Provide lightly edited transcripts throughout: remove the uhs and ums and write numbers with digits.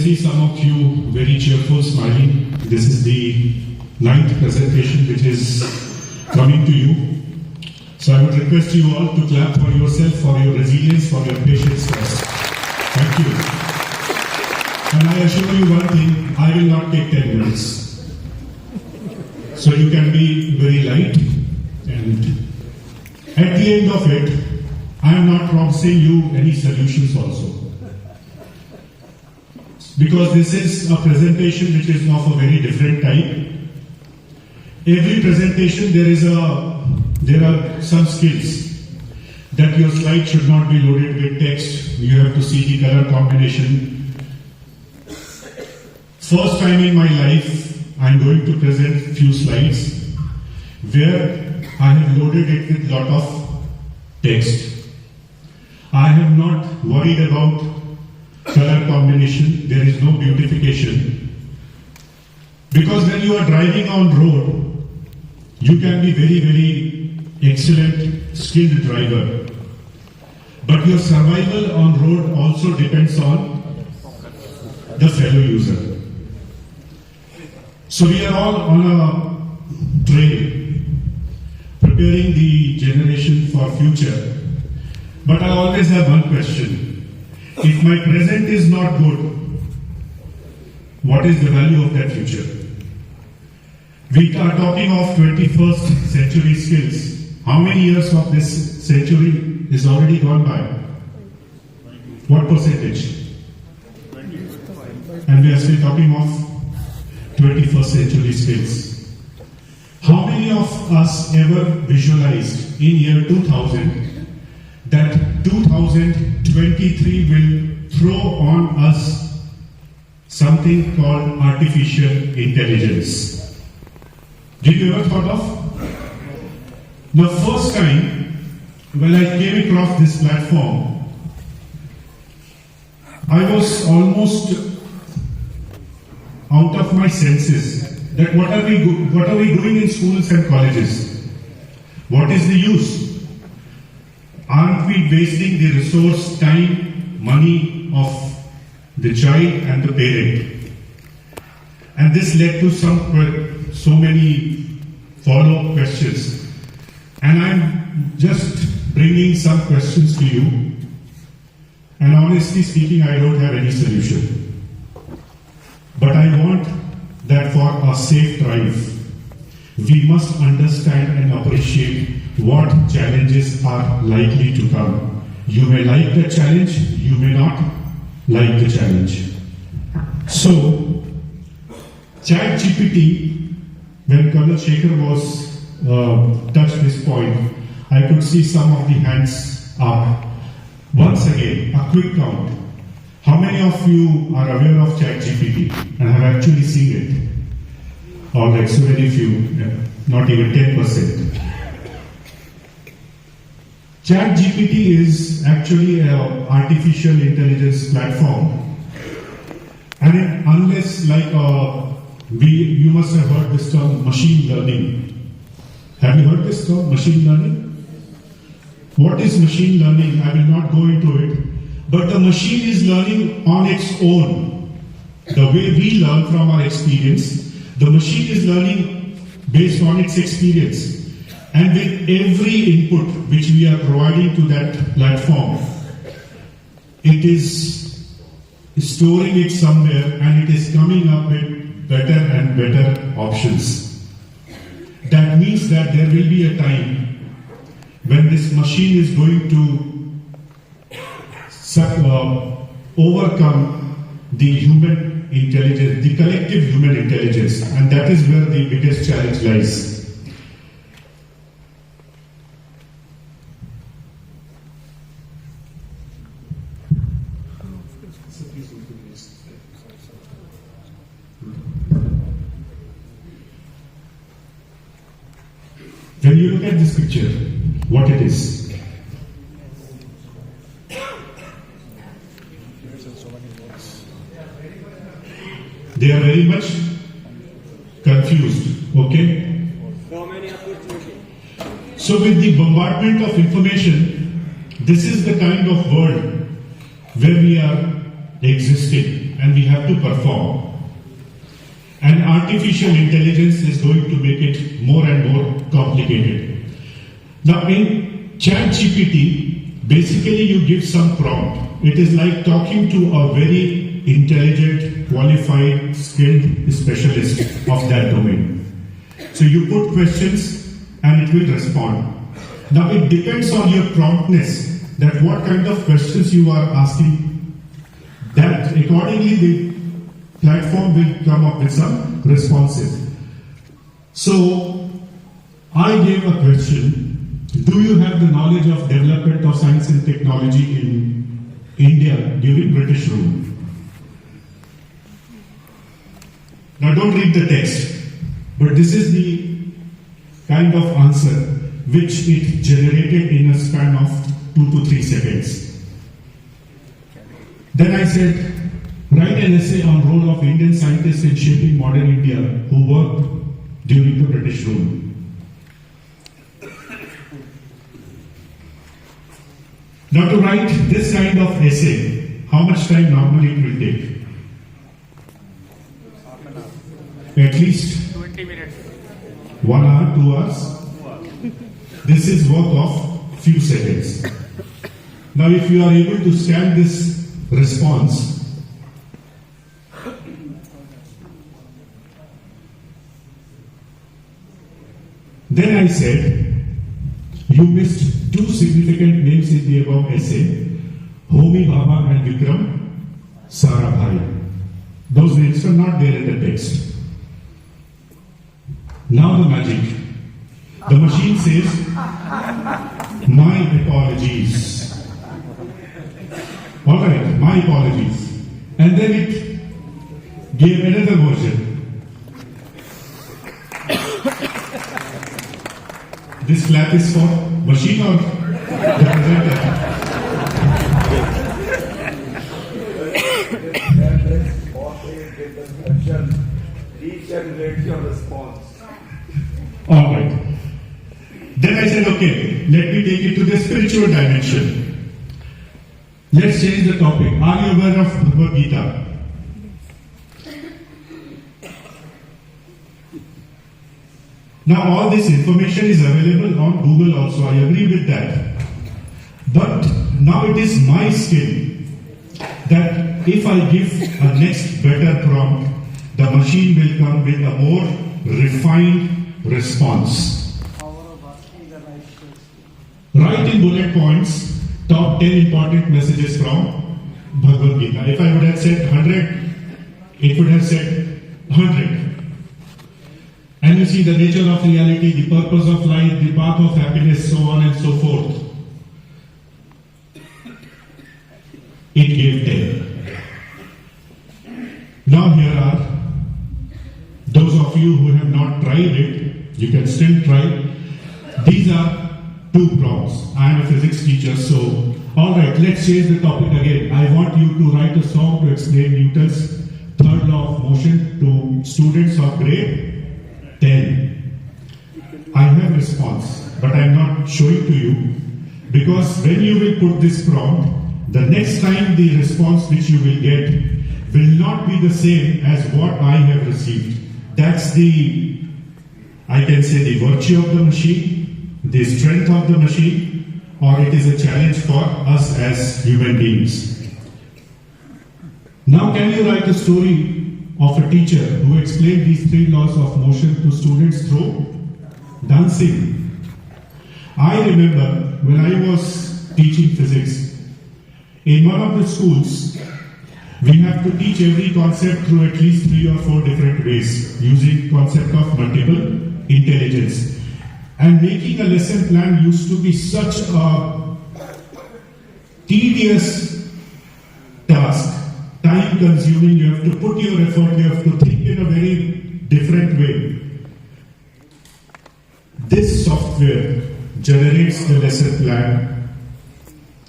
see some of you very cheerful, smiling. This is the 9th presentation which is coming to you. So I would request you all to clap for yourself, for your resilience, for your patience first. Thank you. And I assure you one thing, I will not take 10 minutes. So you can be very light, and at the end of it, I am not promising you any solutions also. Because this is a presentation which is of a very different type. Every presentation there are some skills that your slide should not be loaded with text. You have to see the color combination. First time in my life, I am going to present few slides where I have loaded it with lot of text. I have not worried about color combination. There is no beautification. Because when you are driving on road, you can be very, very excellent, skilled driver. But your survival on road also depends on the fellow user. So we are all on a trail, preparing the generation for future. But I always have one question. If my present is not good, what is the value of that future? We are talking of 21st century skills. How many years of this century is already gone by? What percentage? And we are still talking of 21st century skills. How many of us ever visualized in year 2000 that 2023 will throw on us something called artificial intelligence? Did you ever thought of? The first time when I came across this platform, I was almost out of my senses that what are we doing in schools and colleges? What is the use? Aren't we wasting the resource, time, money of the child and the parent? And this led to so many follow-up questions. And I'm just bringing some questions to you. And honestly speaking, I don't have any solution. But I want that for a safe drive, we must understand and appreciate what challenges are likely to come. You may like the challenge, you may not like the challenge. So, ChatGPT, when Colonel Shekhar was touched this point, I could see some of the hands up. Once again, a quick count. How many of you are aware of ChatGPT and have actually seen it? All right, so very few, not even 10%. ChatGPT is actually an artificial intelligence platform, and unless you must have heard this term machine learning. Have you heard this term machine learning? What is machine learning? I will not go into it. But the machine is learning on its own. The way we learn from our experience, the machine is learning based on its experience. And with every input which we are providing to that platform, it is storing it somewhere and it is coming up with better and better options. That means that there will be a time when this machine is going to overcome the human intelligence, the collective human intelligence, and that is where the biggest challenge lies. When you look at this picture, what it is? They are very much confused, okay? So with the bombardment of information, this is the kind of world where we are existing. and we have to perform. And artificial intelligence is going to make it more and more complicated. Now in ChatGPT, basically you give some prompt. It is like talking to a very intelligent, qualified, skilled specialist of that domain. So you put questions and it will respond. Now it depends on your promptness, that what kind of questions you are asking, that accordingly the platform will come up with some responses. So I gave a question: do you have the knowledge of development of science and technology in India during British rule? Now don't read the text, but this is the kind of answer which it generated in a span of 2 to 3 seconds. Then I said, write an essay on role of Indian scientists in shaping modern India who worked during the British rule. Now to write this kind of essay, how much time normally it will take? At least 20 minutes. 1 hour, 2 hours. This is work of few seconds. Now if you are able to scan this response, then I said, you missed 2 significant names in the above essay, Homi Bhabha and Vikram Sarabhai. Those names are not there in the text. Now the magic. The machine says, my apologies. Alright, my apologies. And then it gave another version. This clap is for machine or the presenter? Reach and rate your response. Alright. Then I said, okay, let me take it to the spiritual dimension. Let's change the topic. Are you aware of Bhagavad Gita? Now all this information is available on Google also, I agree with that. But now it is my skill that if I give a next better prompt, the machine will come with a more refined response. Write in bullet points top 10 important messages from Bhagavad Gita. If I would have said 100, it would have said 100. And you see the nature of reality, the purpose of life, the path of happiness, so on and so forth. It gave 10. Now here are those of you who have not tried it, you can still try. These are 2 prompts. I am a physics teacher, so alright, let's change the topic again. I want you to write a song to explain Newton's third law of motion to students of grade 10. I have response, but I am not showing to you, because when you will put this prompt, the next time the response which you will get will not be the same as what I have received. That's the, I can say, the virtue of the machine, the strength of the machine, or it is a challenge for us as human beings. Now can you write a story of a teacher who explained these 3 laws of motion to students through dancing? I remember when I was teaching physics, in one of the schools, we have to teach every concept through at least 3 or 4 different ways, using concept of multiple intelligence. And making a lesson plan used to be such a tedious task, time consuming. You have to put your effort, you have to think in a very different way. This software generates the lesson plan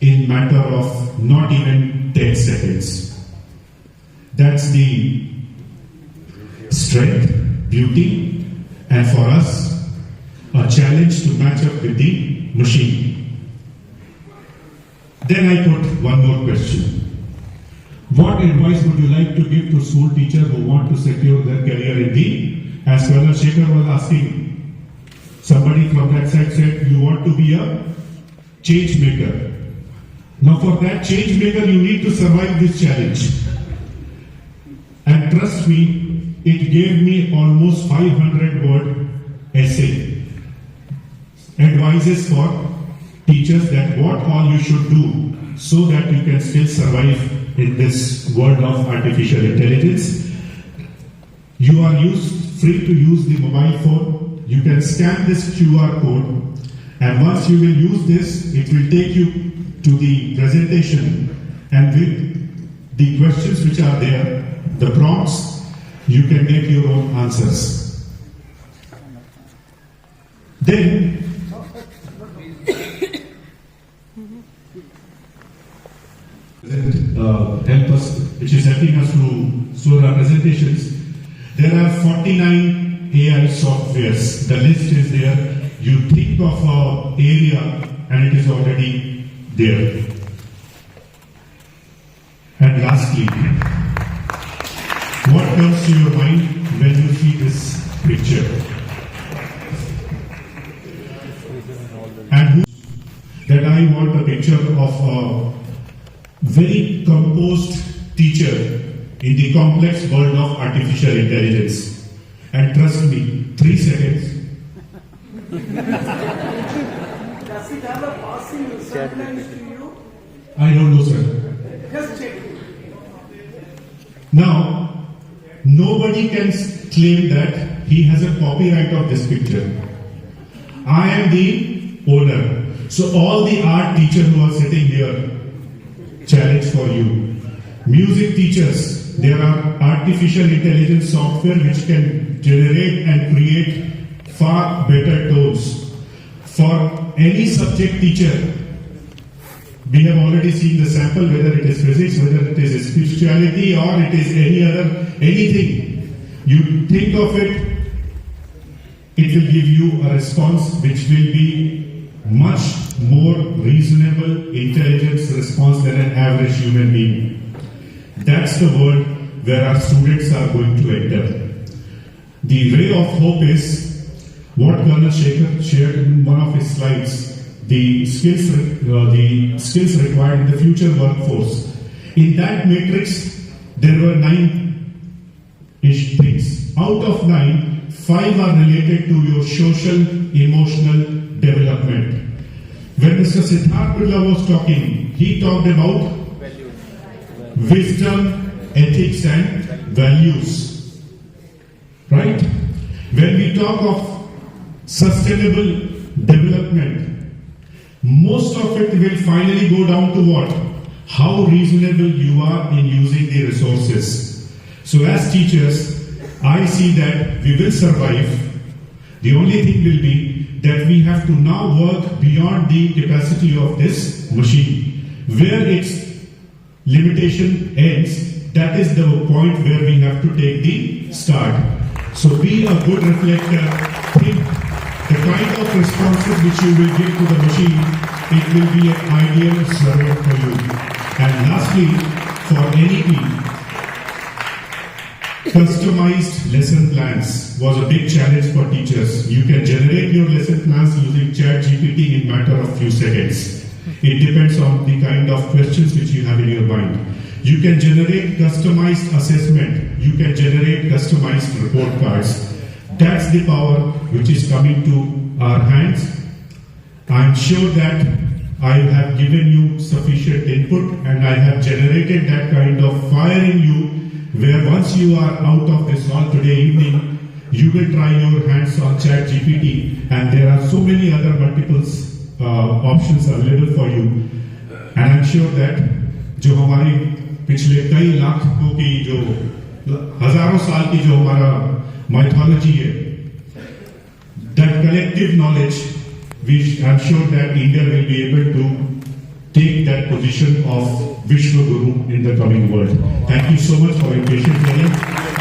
in matter of not even 10 seconds. That's the strength, beauty, and for us, a challenge to match up with the machine. Then I put one more question. What advice would you like to give to school teachers who want to secure their career in the, as Colonel Shekhar was asking, somebody from that side said, you want to be a change maker. Now for that change maker, you need to survive this challenge. And trust me, it gave me almost 500-word essay. Advices for teachers that what all you should do so that you can still survive in this world of artificial intelligence. You are free to use the mobile phone. You can scan this QR code, and once you will use this, it will take you to the presentation, and with the questions which are there, the prompts, you can make your own answers. Then help us, which is helping us to show our presentations. There are 49 AI softwares. The list is there. You think of an area and it is already there. And lastly, what comes to your mind when you see this picture? And who that I want a picture of a very composed teacher in the complex world of artificial intelligence. And trust me, 3 seconds. Does it have a passing resemblance to you? I don't know, sir. Just check. Now, nobody can claim that he has a copyright of this picture. I am the owner. So all the art teachers who are sitting here, challenge for you. Music teachers, there are artificial intelligence software which can generate and create far better tones. For any subject teacher, we have already seen the sample, whether it is physics, whether it is spirituality, or it is anything. You think of it, it will give you a response which will be much more reasonable intelligence response than an average human being. That's the world where our students are going to enter. The ray of hope is what Colonel Shekhar shared in one of his slides, the skills required in the future workforce. In that matrix, there were 9-ish things. Out of 9, 5 are related to your social, emotional development. When Mr. Siddhartha was talking, he talked about wisdom, ethics and values. Right? When we talk of sustainable development, most of it will finally go down to what? How reasonable you are in using the resources. So as teachers, I see that we will survive. The only thing will be that we have to now work beyond the capacity of this machine. Where its limitation ends, that is the point where we have to take the start. So be a good reflector. Think the kind of responses which you will give to the machine, it will be an ideal servant for you. And lastly, for NEP, customized lesson plans was a big challenge for teachers. You can generate your lesson plans using ChatGPT in matter of few seconds. It depends on the kind of questions which you have in your mind. You can generate customized assessment. You can generate customized report cards. That's the power which is coming to our hands. I'm sure that I have given you sufficient input and I have generated that kind of fire in you, where once you are out of this hall today evening, you will try your hands on ChatGPT, and there are so many other options available for you. And I'm sure that जो हमारी पिछले कई लाखों की जो हजारों साल की जो हमारा mythology है, that collective knowledge, I'm sure that India will be able to take that position of Vishwa Guru in the coming world. Thank you so much for your patience.